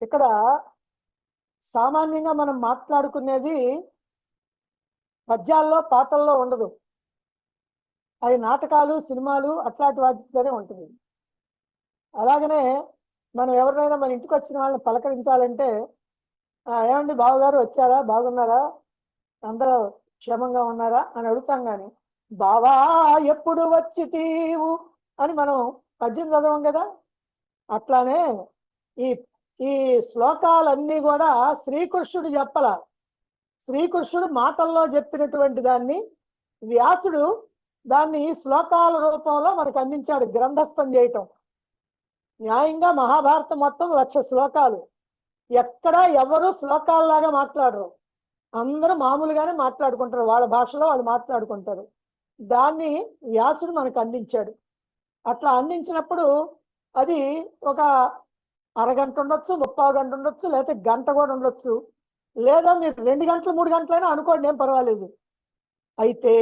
ఇక్కడ సామాన్యంగా మనం మాట్లాడుకునేది పద్యాల్లో పాటల్లో ఉండదు. అవి నాటకాలు సినిమాలు అట్లాంటి వాటితోనే ఉంటుంది. అలాగనే మనం ఎవరినైనా మన ఇంటికి వచ్చిన వాళ్ళని పలకరించాలంటే ఏమండి బావగారు వచ్చారా, బాగున్నారా, అందరూ క్షేమంగా ఉన్నారా అని అడుగుతాం. కానీ బావా ఎప్పుడు వచ్చి తీవు అని మనం పద్యం చదవం కదా. అట్లానే ఈ ఈ శ్లోకాలన్నీ కూడా శ్రీకృష్ణుడు చెప్పల. శ్రీకృష్ణుడు మాటల్లో చెప్పినటువంటి దాన్ని వ్యాసుడు దాన్ని శ్లోకాల రూపంలో మనకు అందించాడు, గ్రంథస్థం చేయటం. న్యాయంగా మహాభారతం మొత్తం 1,00,000 శ్లోకాలు. ఎక్కడ ఎవరు శ్లోకాలలాగా మాట్లాడరు, అందరూ మామూలుగానే మాట్లాడుకుంటారు, వాళ్ళ భాషలో వాళ్ళు మాట్లాడుకుంటారు. దాన్ని వ్యాసుడు మనకు అందించాడు. అట్లా అందించినప్పుడు అది ఒక అరగంట ఉండొచ్చు, 30 గంట ఉండొచ్చు, లేకపోతే గంట కూడా ఉండొచ్చు, లేదా మీరు 2 గంటలు 3 గంటలైనా అనుకోండి, ఏం పర్వాలేదు. అయితే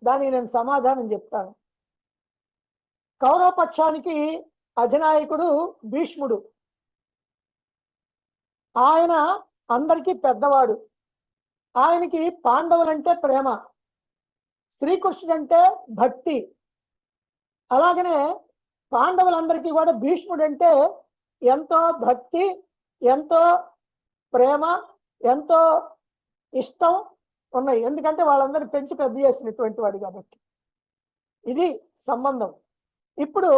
దానికి నేను సమాధానం చెప్తాను. కౌరవ పక్షానికి అధినాయకుడు భీష్ముడు. ఆయన అందరికీ పెద్దవాడు. ఆయనకి పాండవులంటే ప్రేమ, శ్రీకృష్ణుడు అంటే భక్తి. అలాగనే పాండవులందరికీ కూడా భీష్ముడు అంటే ఎంతో భక్తి, ఎంతో ప్రేమ, ఎంతో ఇష్టం ఉన్నాయి. ఎందుకంటే వాళ్ళందరూ పెంచి పెద్ద చేసినటువంటి వాడు కాబట్టి. ఇది సంబంధం. ఇప్పుడు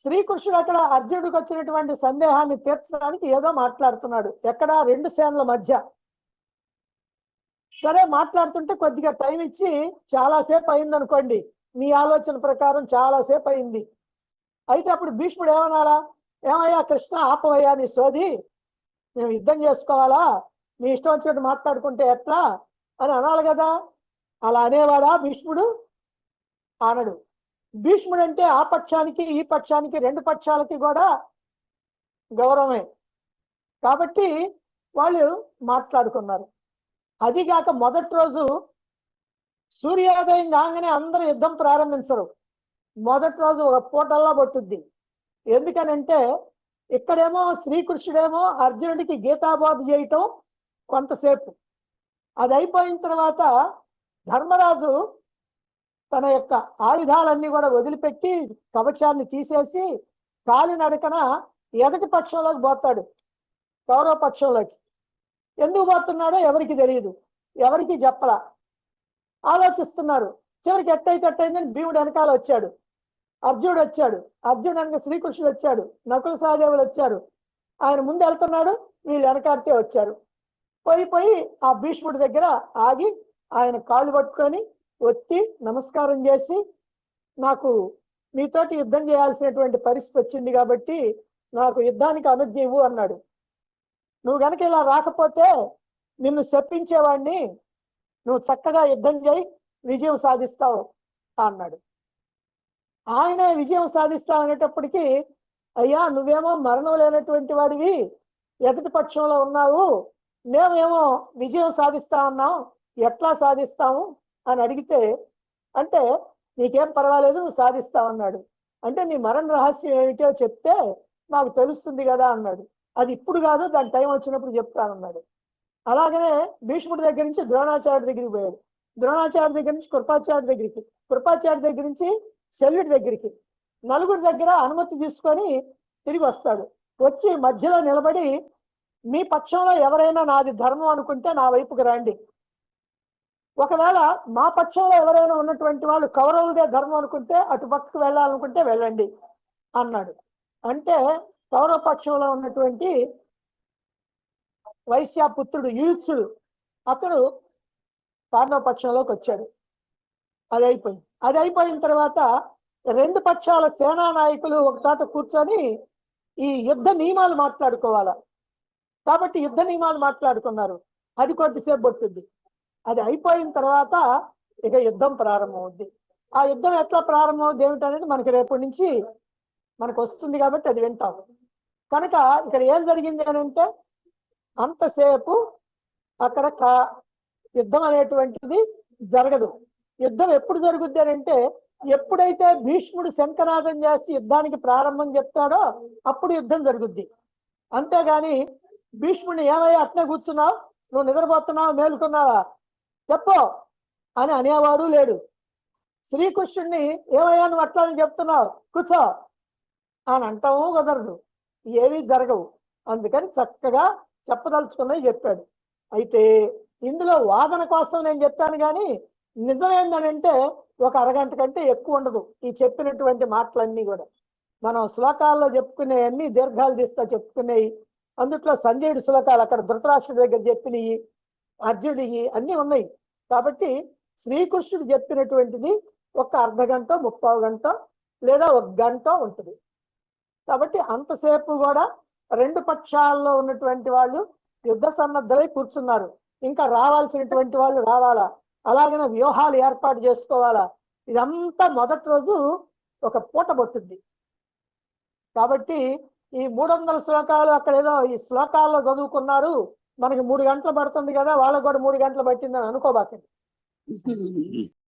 శ్రీకృష్ణుడు అక్కడ అర్జునుడికి వచ్చినటువంటి సందేహాన్ని తీర్చడానికి ఏదో మాట్లాడుతున్నాడు, ఎక్కడ 2 సేనల మధ్య. సరే మాట్లాడుతుంటే కొద్దిగా టైం ఇచ్చి చాలాసేపు అయింది అనుకోండి, మీ ఆలోచన ప్రకారం చాలాసేపు అయింది. అయితే అప్పుడు భీష్ముడు ఏమనాలా, ఏమయ్యా కృష్ణ ఆపవయ్యా నీ సోది, మేము యుద్ధం చేసుకోవాలా, నీ ఇష్టం వచ్చినట్టు మాట్లాడుకుంటే ఎట్లా అని అనాలి కదా. అలా అనేవాడా భీష్ముడు? అనడు. భీష్ముడు అంటే ఆ పక్షానికి ఈ పక్షానికి 2 పక్షాలకి కూడా గౌరవమే కాబట్టి వాళ్ళు మాట్లాడుకున్నారు. అదిగాక మొదటి రోజు సూర్యోదయం కాగానే అందరూ యుద్ధం ప్రారంభించరు. మొదటి రోజు ఒక పూటల్లా పట్టుద్ది. ఎందుకనంటే ఇక్కడేమో శ్రీకృష్ణుడేమో అర్జునుడికి గీతాబోధ చేయటం కొంతసేపు, అది అయిపోయిన తర్వాత ధర్మరాజు తన యొక్క ఆయుధాలన్నీ కూడా వదిలిపెట్టి కవచాన్ని తీసేసి కాలినడకన ఎదటి పక్షంలోకి పోతాడు, కౌరవ పక్షంలోకి. ఎందుకు పోతున్నాడో ఎవరికి తెలియదు, ఎవరికి చెప్పలా. ఆలోచిస్తున్నారు. చివరికి ఎట్టయితేటైందని భీముడు వెనకాల వచ్చాడు, అర్జునుడు వచ్చాడు, అర్జునుడు వెనక శ్రీకృష్ణుడు వచ్చాడు, నకుల సహదేవులు వచ్చారు. ఆయన ముందు వెళ్తున్నాడు, వీళ్ళు వెనకాడితే వచ్చారు. పోయి ఆ భీష్ముడి దగ్గర ఆగి ఆయన కాళ్ళు పట్టుకొని వచ్చి నమస్కారం చేసి, నాకు మీతోటి యుద్ధం చేయాల్సినటువంటి పరిస్థితి వచ్చింది కాబట్టి నాకు యుద్ధానికి అనుజ్ఞ ఇవ్వు అన్నాడు. నువ్వు గనక ఇలా రాకపోతే నిన్ను శపించేవాడిని, నువ్వు చక్కగా యుద్ధం చేయి, విజయం సాధిస్తావు అన్నాడు. ఆయన విజయం సాధిస్తావు అనేటప్పటికీ, అయ్యా నువ్వేమో మరణం లేనటువంటి వాడివి, ఎదుటి పక్షంలో ఉన్నావు, మేమేమో విజయం సాధిస్తా ఉన్నాం, ఎట్లా సాధిస్తాము అని అడిగితే, అంటే నీకేం పర్వాలేదు నువ్వు సాధిస్తావన్నాడు. అంటే నీ మరణ రహస్యం ఏమిటో చెప్తే నాకు తెలుస్తుంది కదా అన్నాడు. అది ఇప్పుడు కాదు, దాని టైం వచ్చినప్పుడు చెప్తానన్నాడు. అలాగనే భీష్ముడి దగ్గర నుంచి ద్రోణాచార్యుడి దగ్గరికి పోయాడు, ద్రోణాచార్యుడి దగ్గర నుంచి కృపాచార్యుడి దగ్గరికి, కృపాచార్యుడి దగ్గర నుంచి శల్యుడి దగ్గరికి, నలుగురి దగ్గర అనుమతి తీసుకొని తిరిగి వస్తాడు. వచ్చి మధ్యలో నిలబడి, మీ పక్షంలో ఎవరైనా నాది ధర్మం అనుకుంటే నా వైపుకి రండి, ఒకవేళ మా పక్షంలో ఎవరైనా ఉన్నటువంటి వాళ్ళు కౌరవులదే ధర్మం అనుకుంటే అటు పక్కకు వెళ్ళాలనుకుంటే వెళ్ళండి అన్నాడు. అంటే కౌరవ పక్షంలో ఉన్నటువంటి వైశ్యపుత్రుడు యూత్సుడు అతడు పాండవ పక్షంలోకి వచ్చాడు. అది అయిపోయిన తర్వాత 2 పక్షాల సేనా నాయకులు ఒక చోట కూర్చొని ఈ యుద్ధ నియమాలు మాట్లాడుకోవాలా. కాబట్టి యుద్ధ నియమాలు మాట్లాడుకున్నారు. అది కొద్దిసేపు పట్టుద్ది. అది అయిపోయిన తర్వాత ఇక యుద్ధం ప్రారంభమవుద్ది. ఆ యుద్ధం ఎట్లా ప్రారంభమవుద్ది ఏమిటనేది మనకి రేపటి నుంచి మనకు వస్తుంది కాబట్టి అది వింటాం. కనుక ఇక్కడ ఏం జరిగింది అని అంటే, అంతసేపు అక్కడ యుద్ధం అనేటువంటిది జరగదు. యుద్ధం ఎప్పుడు జరుగుద్ది అని అంటే, ఎప్పుడైతే భీష్ముడు శంఖనాదం చేసి యుద్ధానికి ప్రారంభం చెప్తాడో అప్పుడు యుద్ధం జరుగుద్ది. అంతేగాని భీష్ముని ఏమయ్యా అట్నే కూర్చున్నావు, నువ్వు నిద్రపోతున్నావు మేలుకున్నావా చెప్పు అని అనేవాడు లేడు. శ్రీకృష్ణుడిని ఏమయ్యా నువ్వు అట్లా అని చెప్తున్నావు కూర్చో అని అంటాము కుదరదు, ఏవి జరగవు. అందుకని చక్కగా చెప్పదలుచుకున్నవి చెప్పాడు. అయితే ఇందులో వాదన కోసం నేను చెప్పాను, కానీ నిజమేందనంటే ఒక అరగంట కంటే ఎక్కువ ఉండదు ఈ చెప్పినటువంటి మాటలన్నీ కూడా. మనం శ్లోకాల్లో చెప్పుకునేవన్నీ దీర్ఘాలు తీస్తా చెప్పుకునేవి. అందుట్లో సంజయుడి శ్లోకాలు అక్కడ ధృతరాష్ట్రుడి దగ్గర చెప్పినవి, అర్జునుడికి అన్నీ ఉన్నాయి. కాబట్టి శ్రీకృష్ణుడు చెప్పినటువంటిది ఒక అర్ధ గంట, 30 గంట లేదా 1 గంట ఉంటుంది. కాబట్టి అంతసేపు కూడా రెండు పక్షాల్లో ఉన్నటువంటి వాళ్ళు యుద్ధ సన్నద్ధులై కూర్చున్నారు. ఇంకా రావాల్సినటువంటి వాళ్ళు రావాలా, అలాగనే వ్యూహాలు ఏర్పాటు చేసుకోవాలా. ఇదంతా మొదటి రోజు ఒక పూట పట్టుద్ది. కాబట్టి ఈ 300 శ్లోకాలు అక్కడ ఏదో ఈ శ్లోకాల్లో చదువుకున్నారు, మనకి 3 గంటలు పడుతుంది కదా వాళ్ళకు కూడా 3 గంటలు పట్టిందని అనుకోబాకండి.